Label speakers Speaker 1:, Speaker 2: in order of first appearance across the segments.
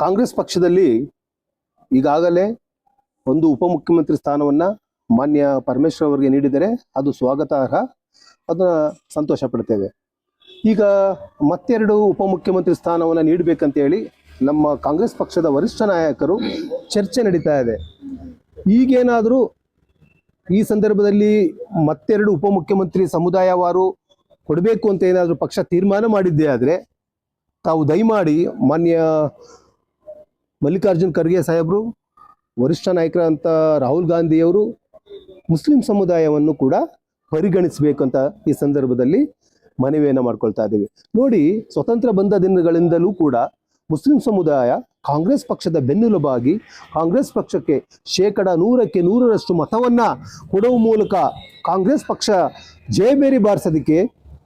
Speaker 1: ಕಾಂಗ್ರೆಸ್ ಪಕ್ಷದಲ್ಲಿ ಈಗಾಗಲೇ ಒಂದು ಉಪಮುಖ್ಯಮಂತ್ರಿ ಸ್ಥಾನವನ್ನು ಮಾನ್ಯ ಪರಮೇಶ್ವರ್ ಅವರಿಗೆ ನೀಡಿದರೆ ಅದು ಸ್ವಾಗತಾರ್ಹ, ಅದನ್ನು ಸಂತೋಷ ಪಡ್ತೇವೆ. ಈಗ ಮತ್ತೆರಡು ಉಪಮುಖ್ಯಮಂತ್ರಿ ಸ್ಥಾನವನ್ನು ನೀಡಬೇಕಂತೇಳಿ ನಮ್ಮ ಕಾಂಗ್ರೆಸ್ ಪಕ್ಷದ ವರಿಷ್ಠ ನಾಯಕರು ಚರ್ಚೆ ನಡೀತಾ ಇದೆ. ಈಗೇನಾದರೂ ಈ ಸಂದರ್ಭದಲ್ಲಿ ಮತ್ತೆರಡು ಉಪಮುಖ್ಯಮಂತ್ರಿ ಸಮುದಾಯವಾರು ಕೊಡಬೇಕು ಅಂತ ಏನಾದರೂ ಪಕ್ಷ ತೀರ್ಮಾನ ಮಾಡಿದ್ದೇ ಆದರೆ ತಾವು ದಯಮಾಡಿ ಮಾನ್ಯ ಮಲ್ಲಿಕಾರ್ಜುನ್ ಖರ್ಗೆ ಸಾಹೇಬರು, ವರಿಷ್ಠ ನಾಯಕರಂತ ರಾಹುಲ್ ಗಾಂಧಿಯವರು ಮುಸ್ಲಿಂ ಸಮುದಾಯವನ್ನು ಕೂಡ ಪರಿಗಣಿಸಬೇಕಂತ ಈ ಸಂದರ್ಭದಲ್ಲಿ ಮನವಿಯನ್ನು ಮಾಡ್ಕೊಳ್ತಾ ಇದ್ದೀವಿ. ನೋಡಿ, ಸ್ವತಂತ್ರ ಬಂದ ದಿನಗಳಿಂದಲೂ ಕೂಡ ಮುಸ್ಲಿಂ ಸಮುದಾಯ ಕಾಂಗ್ರೆಸ್ ಪಕ್ಷದ ಬೆನ್ನೆಲುಬಾಗಿ ಕಾಂಗ್ರೆಸ್ ಪಕ್ಷಕ್ಕೆ 100% 100% ಮತವನ್ನು ಕೊಡುವ ಮೂಲಕ ಕಾಂಗ್ರೆಸ್ ಪಕ್ಷ ಜಯಬೇರಿ ಬಾರಿಸೋದಕ್ಕೆ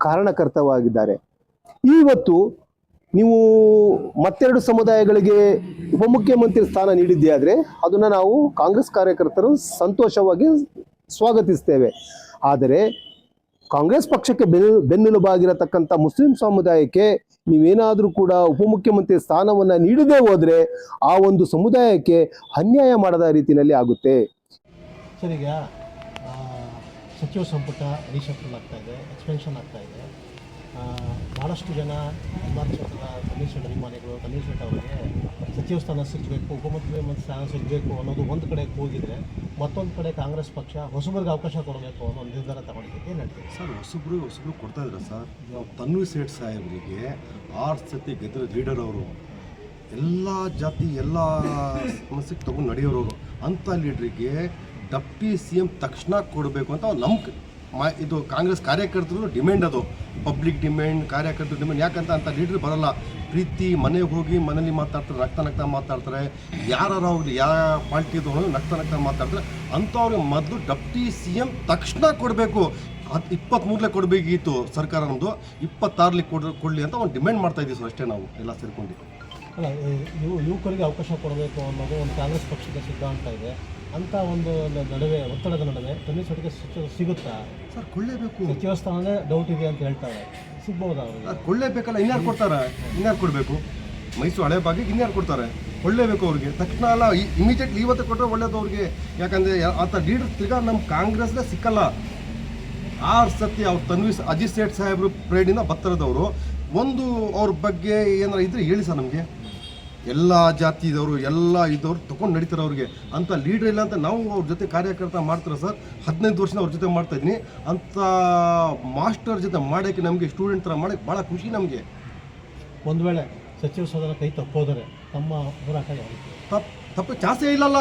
Speaker 1: ಕಾರಣಕರ್ತವಾಗಿದ್ದಾರೆ. ಇವತ್ತು ನೀವು ಮತ್ತೆರಡು ಸಮುದಾಯಗಳಿಗೆ ಉಪಮುಖ್ಯಮಂತ್ರಿ ಸ್ಥಾನ ನೀಡಿದ್ದೇ ಆದರೆ ಅದನ್ನು ನಾವು ಕಾಂಗ್ರೆಸ್ ಕಾರ್ಯಕರ್ತರು ಸಂತೋಷವಾಗಿ ಸ್ವಾಗತಿಸ್ತೇವೆ. ಆದರೆ ಕಾಂಗ್ರೆಸ್ ಪಕ್ಷಕ್ಕೆ ಬೆನ್ನೆಲುಬಾಗಿರತಕ್ಕಂಥ ಮುಸ್ಲಿಂ ಸಮುದಾಯಕ್ಕೆ ನೀವೇನಾದರೂ ಕೂಡ ಉಪಮುಖ್ಯಮಂತ್ರಿ ಸ್ಥಾನವನ್ನು ನೀಡದೇ ಹೋದರೆ ಆ ಒಂದು ಸಮುದಾಯಕ್ಕೆ ಅನ್ಯಾಯ ಮಾಡದ ರೀತಿಯಲ್ಲಿ ಆಗುತ್ತೆ.
Speaker 2: ಸರ್, ಈಗ ಸಚಿವ ಸಂಪುಟ ರೀಶಫಲ್ ಆಗ್ತಾ ಇದೆ, ಎಕ್ಸ್ಪೆನ್ಷನ್ ಆಗ್ತಾ ಇದೆ. ಭಾಳಷ್ಟು ಜನ ಕ್ಷೇತ್ರದ ತನ್ವೀರ್ ಸೇಠ್ ಅಭಿಮಾನಿಗಳು ತನ್ವೀರ್ ಸೇಠ್ ಅವರಿಗೆ ಸಚಿವ ಸ್ಥಾನ ಸಿಗಬೇಕು, ಉಪಮುಖ್ಯಮಂತ್ರಿ ಸ್ಥಾನ ಸಿಗಬೇಕು ಅನ್ನೋದು ಒಂದು ಕಡೆ ಹೋಗಿದ್ರೆ, ಮತ್ತೊಂದು ಕಡೆ ಕಾಂಗ್ರೆಸ್ ಪಕ್ಷ ಹೊಸಬರಿಗೆ ಅವಕಾಶ ಕೊಡಬೇಕು ಅನ್ನೋ ಒಂದು ನಿರ್ಧಾರ ತಗೊಂಡಿದೆ. ಏನು ಹೇಳ್ತೀವಿ
Speaker 3: ಸರ್? ಹೊಸಬ್ರು ಕೊಡ್ತಾ ಇದ್ದಾರೆ ಸರ್. ನಾವು ತನ್ವೀರ್ ಸೇಠ್ ಸಾಹೇಬರಿಗೆ 6 ಸತಿ ಗೆದ್ದರೆ ಲೀಡರ್ ಅವರು, ಎಲ್ಲ ಜಾತಿ ಎಲ್ಲ ಸಮಸ್ಯೆಗೆ ತಗೊಂಡು ನಡೆಯೋರು. ಅಂಥ ಲೀಡ್ರಿಗೆ ಡೆಪ್ಟಿ CM ತಕ್ಷಣ ಕೊಡಬೇಕು ಅಂತ ನಮ್ಮ ಇದು ಕಾಂಗ್ರೆಸ್ ಕಾರ್ಯಕರ್ತರು ಡಿಮ್ಯಾಂಡ್. ಅದು ಪಬ್ಲಿಕ್ ಡಿಮ್ಯಾಂಡ್, ಕಾರ್ಯಕರ್ತರು ಡಿಮ್ಯಾಂಡ್. ಯಾಕಂತ ಅಂತ ಲೀಡ್ರ್ ಬರಲ್ಲ. ಪ್ರೀತಿ ಮನೆಗೆ ಹೋಗಿ ಮನೇಲಿ ಮಾತಾಡ್ತಾರೆ, ನಗ್ತಾ ಮಾತಾಡ್ತಾರೆ. ಯಾರು ಹೋಗಲಿ, ಯಾವ ಪಾರ್ಟಿದು ಅನ್ನೋದು ನಗ್ತಾ ಮಾತಾಡ್ತಾರೆ. ಅಂಥವ್ರಿಗೆ ಮೊದಲು ಡೆಪ್ಟಿ CM ತಕ್ಷಣ ಕೊಡಬೇಕು. 23 ಕೊಡಬೇಕಿತ್ತು ಸರ್ಕಾರ, ನಮ್ಮದು 26 ಕೊಡಲಿ ಅಂತ ಒಂದು ಡಿಮ್ಯಾಂಡ್ ಮಾಡ್ತಾ ಇದ್ದೀವಿ ಸರ್. ಅಷ್ಟೇ ನಾವು ಎಲ್ಲ ಸೇರ್ಕೊಂಡು.
Speaker 2: ಅಲ್ಲ, ಯುವಕರಿಗೆ ಅವಕಾಶ ಕೊಡಬೇಕು ಅನ್ನೋದು ಒಂದು ಕಾಂಗ್ರೆಸ್ ಪಕ್ಷದ ಸಿದ್ಧಾಂತ ಇದೆ. ಅಂತ ಒಂದು ನಡುವೆ, ಒತ್ತಡದ ನಡುವೆ ತನ್ವೀರ್ ಸೇಠ್ಗೆ ಸಿಗುತ್ತಾ
Speaker 3: ಸರ್? ಕೊಳ್ಳೇಬೇಕು.
Speaker 2: ಸಚಿವ ಸ್ಥಾನನೇ ಡೌಟ್ ಇದೆ ಅಂತ ಹೇಳ್ತಾರೆ. ಸಿಗ್ಬೋದಾ ಅವ್ರಿಗೆ?
Speaker 3: ಕೊಳ್ಳೇಬೇಕಲ್ಲ. ಇನ್ಯಾರು ಕೊಡ್ತಾರೆ? ಇನ್ಯಾರು ಕೊಡಬೇಕು? ಮೈಸೂರು ಹಳೆ ಭಾಗಕ್ಕೆ ಇನ್ಯಾರು ಕೊಡ್ತಾರೆ? ಕೊಳ್ಳೇಬೇಕು ಅವ್ರಿಗೆ ತಕ್ಷಣ. ಅಲ್ಲ, ಇಮಿಡಿಯೇಟ್ಲಿ ಇವತ್ತು ಕೊಟ್ಟರೆ ಒಳ್ಳೇದು ಅವ್ರಿಗೆ. ಯಾಕಂದರೆ ಆತ ಲೀಡರ್ ತಿರ್ಗಾ ನಮ್ಮ ಕಾಂಗ್ರೆಸ್ಗೆ ಸಿಕ್ಕಲ್ಲ. 6 ಸತಿ ಅವ್ರು ತನ್ವೀರ್ ಅಜಿತ್ ಸೇಠ್ ಸಾಹೇಬರು ಪ್ರೇಡಿಂದ ಬತ್ತರದವರು. ಒಂದು ಅವ್ರ ಬಗ್ಗೆ ಏನಾರ ಇದ್ರೆ ಹೇಳಿ ಸರ್. ನಮಗೆ ಎಲ್ಲ ಜಾತಿ ಇದ್ದವರು, ಎಲ್ಲ ಇದ್ದವ್ರು ತೊಗೊಂಡು ನಡೀತಾರೆ. ಅವ್ರಿಗೆ ಅಂಥ ಲೀಡ್ರ್ ಇಲ್ಲ ಅಂತ ನಾವು ಅವ್ರ ಜೊತೆ ಕಾರ್ಯಕರ್ತ ಮಾಡ್ತಾರೆ ಸರ್. 15 ವರ್ಷದಿಂದ ಅವ್ರ ಜೊತೆ ಮಾಡ್ತಾಯಿದ್ದೀನಿ. ಅಂಥ ಮಾಸ್ಟರ್ ಜೊತೆ ಮಾಡೋಕ್ಕೆ, ನಮಗೆ ಸ್ಟೂಡೆಂಟ್ ಥರ ಮಾಡೋಕ್ಕೆ ಭಾಳ ಖುಷಿ ನಮಗೆ.
Speaker 2: ಒಂದು ವೇಳೆ ಸಚಿವ ಸ್ಥಾನ ಕೈ ತಪ್ಪೋದರೆ ತಮ್ಮ ಹೋರಾಟ
Speaker 3: ತಪ್ಪು ಚಾನ್ಸೇ ಇಲ್ಲಲ್ಲ.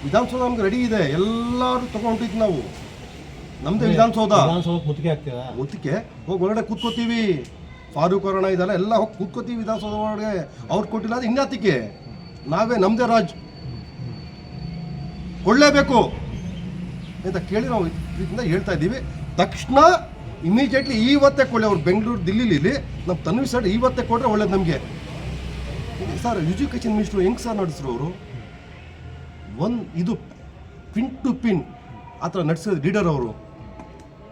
Speaker 3: ವಿಧಾನಸೌಧ ನಮ್ಗೆ ರೆಡಿ ಇದೆ, ಎಲ್ಲರೂ ತೊಗೊಂಡಿದ್ದು ನಾವು. ನಮ್ಮದೇ ವಿಧಾನಸೌಧಕ್ಕೆ
Speaker 2: ಮುತ್ತಿಗೆ ಆಗ್ತೀರಾ?
Speaker 3: ಮುತ್ತಿಗೆ ಹೋಗಿ ಹೊರಗಡೆ ಕೂತ್ಕೋತೀವಿ. ಫಾರೂಕ್ ಅವರಣ ಇದೆಲ್ಲ ಎಲ್ಲ ಹೋಗಿ ಕೂತ್ಕೋತೀವಿ ವಿಧಾನಸೌಧ ಒಳಗೆ. ಅವ್ರು ಕೊಟ್ಟಿಲ್ಲ ಅದು ಇನ್ಯಾತಿಗೆ? ನಾವೇ ನಮ್ಮದೇ ರಾಜ್ ಕೊಳ್ಳೇಬೇಕು ಅಂತ ಕೇಳಿ ನಾವು ಇದರಿಂದ ಹೇಳ್ತಾ ಇದ್ದೀವಿ. ತಕ್ಷಣ ಇಮಿಡಿಯೇಟ್ಲಿ ಇವತ್ತೇ ಕೊಳ್ಳಿ. ಅವ್ರು ಬೆಂಗಳೂರು ದಿಲ್ಲಿಲಿ ನಮ್ಮ ತನ್ವೀರ್ ಸೇಠ್ ಇವತ್ತೇ ಕೊಟ್ಟರೆ ಒಳ್ಳೇದು ನಮಗೆ. ಸರ್, ಎಜುಕೇಷನ್ ಮಿನಿಸ್ಟ್ರು ಹೆಂಗೆ ಸರ್ ನಡೆಸಿದ್ರು ಅವರು? ಇದು ಪಿನ್ ಟು ಪಿನ್ ಆ ಥರ ನಡೆಸಿದ್ರು ಲೀಡರ್ ಅವರು,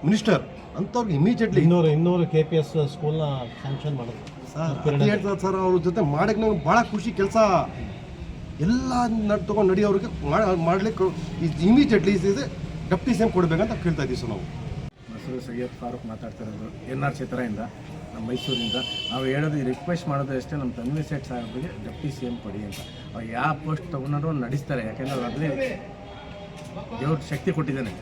Speaker 3: ಮಿನಿಸ್ಟರ್. ಅಂಥವ್ರಿಗೆ ಇಮಿಡಿಯೇಟ್ಲಿ
Speaker 2: 200 KPS ಸ್ಕೂಲ್ನ ಸ್ಯಾಂಕ್ಷನ್ ಮಾಡಿದ್ರು
Speaker 3: ಸರ್. ಹೇಳ್ತಾರೆ ಸರ್, ಅವ್ರ ಜೊತೆ ಮಾಡೋಕ್ಕೆ ನಮ್ಗೆ ಭಾಳ ಖುಷಿ ಕೆಲಸ. ಎಲ್ಲ ತೊಗೊಂಡು ನಡೆಯೋರಿಗೆ ಮಾಡಲಿಕ್ಕೆ ಇಮಿಡಿಯೇಟ್ಲಿ ಡೆಪ್ಟಿ CM ಕೊಡಬೇಕಂತ ಕೇಳ್ತಾ ಇದ್ದೀವಿ ಸರ್ ನಾವು.
Speaker 4: ಹೆಸರು ಸೈಯದ್ ಫಾರೂಕ್ ಮಾತಾಡ್ತಿರೋದು, NR ಕ್ಷೇತ್ರದಿಂದ, ನಮ್ಮ ಮೈಸೂರಿಂದ. ನಾವು ಹೇಳೋದು, ರಿಕ್ವೆಸ್ಟ್ ಮಾಡೋದು ಅಷ್ಟೇ, ನಮ್ಮ ತನ್ವೀರ್ ಸೇಠ್ ಸಾಹೇಬ್ರಿಗೆ ಡೆಪ್ಟಿ CM ಕೊಡಿ ಅಂತ. ಅವ್ರು ಯಾವ ಪೋಸ್ಟ್ ತೊಗೊಂಡ್ರು ನಡೆಸ್ತಾರೆ. ಯಾಕೆಂದರೆ ಅದರಲ್ಲಿ ದೇವ್ರ ಶಕ್ತಿ ಕೊಟ್ಟಿದ್ದಾನೆ.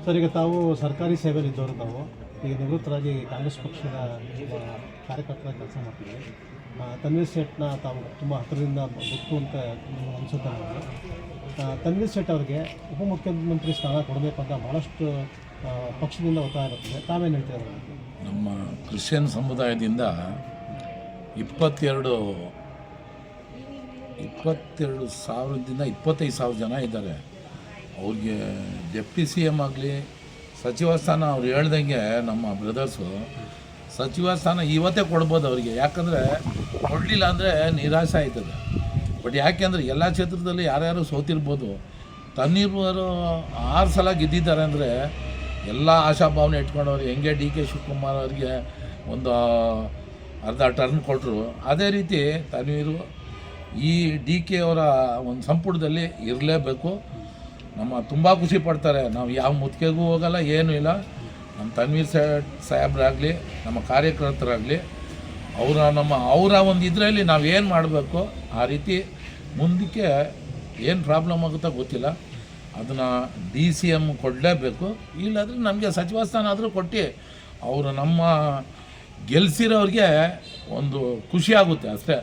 Speaker 2: ಸರ್, ಈಗ ತಾವು ಸರ್ಕಾರಿ ಸೇವೆಯಲ್ಲಿದ್ದವರು, ತಾವು ಈಗ ನಿವೃತ್ತರಾಗಿ ಕಾಂಗ್ರೆಸ್ ಪಕ್ಷದ ಕಾರ್ಯಕರ್ತರ ಕೆಲಸ ಮಾಡ್ತಿದ್ದೀವಿ. ತನ್ವೀರ್ ಸೇಠ್ನ ತಾವು ತುಂಬ ಹತ್ತಿರದಿಂದ ಗೊತ್ತು ಅಂತ ಅನಿಸುತ್ತೆ ನನಗೆ. ತನ್ವೀರ್ ಸೇಠ್ ಅವರಿಗೆ ಉಪಮುಖ್ಯಮಂತ್ರಿ ಸ್ಥಾನ ಕೊಡಬೇಕು ಅಂತ ಭಾಳಷ್ಟು ಪಕ್ಷದಿಂದ ಒತ್ತಾಯ ಇರುತ್ತದೆ. ತಾವೇನು ಹೇಳ್ತೀರ?
Speaker 5: ನಮ್ಮ ಕ್ರಿಶ್ಚಿಯನ್ ಸಮುದಾಯದಿಂದ 22,000ದಿಂದ 25,000 ಜನ ಇದ್ದಾರೆ. ಅವ್ರಿಗೆ ಡೆಪ್ಟಿ CM ಆಗಲಿ, ಸಚಿವ ಸ್ಥಾನ ಅವ್ರು ಹೇಳ್ದಂಗೆ ನಮ್ಮ ಬ್ರದರ್ಸು ಸಚಿವ ಸ್ಥಾನ ಇವತ್ತೇ ಕೊಡ್ಬೋದು ಅವರಿಗೆ. ಯಾಕಂದರೆ ಕೊಡಲಿಲ್ಲ ಅಂದರೆ ನಿರಾಸೆ ಆಯ್ತದೆ. ಬಟ್ ಯಾಕೆಂದರೆ ಎಲ್ಲ ಕ್ಷೇತ್ರದಲ್ಲಿ ಯಾರ್ಯಾರು ಸೋತಿರ್ಬೋದು. ತನ್ವೀರ್ 6 ಸಲ ಗೆದ್ದಿದ್ದಾರೆ ಅಂದರೆ ಎಲ್ಲ ಆಶಾಭಾವನೆ ಇಟ್ಕೊಂಡವ್ರು. ಹೆಂಗೆ DK ಶಿವಕುಮಾರ್ ಅವರಿಗೆ ಒಂದು ಅರ್ಧ ಟರ್ನ್ ಕೊಟ್ಟರು, ಅದೇ ರೀತಿ ತನ್ವೀರು ಈ ಡಿ ಕೆ ಅವರ ಒಂದು ಸಂಪುಟದಲ್ಲಿ ಇರಲೇಬೇಕು. ನಮ್ಮ ತುಂಬ ಖುಷಿ ಪಡ್ತಾರೆ. ನಾವು ಯಾವ ಮುತ್ತಿಗೆಗೂ ಹೋಗಲ್ಲ, ಏನೂ ಇಲ್ಲ. ನಮ್ಮ ತನ್ವೀರ್ ಸಾಹೇಬ್ರಾಗಲಿ, ನಮ್ಮ ಕಾರ್ಯಕರ್ತರಾಗಲಿ, ಅವರ ಒಂದು ಇದರಲ್ಲಿ ನಾವು ಏನು ಮಾಡಬೇಕು ಆ ರೀತಿ ಮುಂದಕ್ಕೆ ಏನು ಪ್ರಾಬ್ಲಮ್ ಆಗುತ್ತೋ ಗೊತ್ತಿಲ್ಲ, ಅದನ್ನು DCM ಕೊಡಲೇಬೇಕು. ಇಲ್ಲಾಂದರೆ ನಮಗೆ ಸಚಿವ ಸ್ಥಾನ ಆದರೂ ಕೊಟ್ಟು ಅವರು ನಮ್ಮ ಗೆಲ್ಲಿಸಿರೋರಿಗೆ ಒಂದು ಖುಷಿ ಆಗುತ್ತೆ ಅಷ್ಟೇ.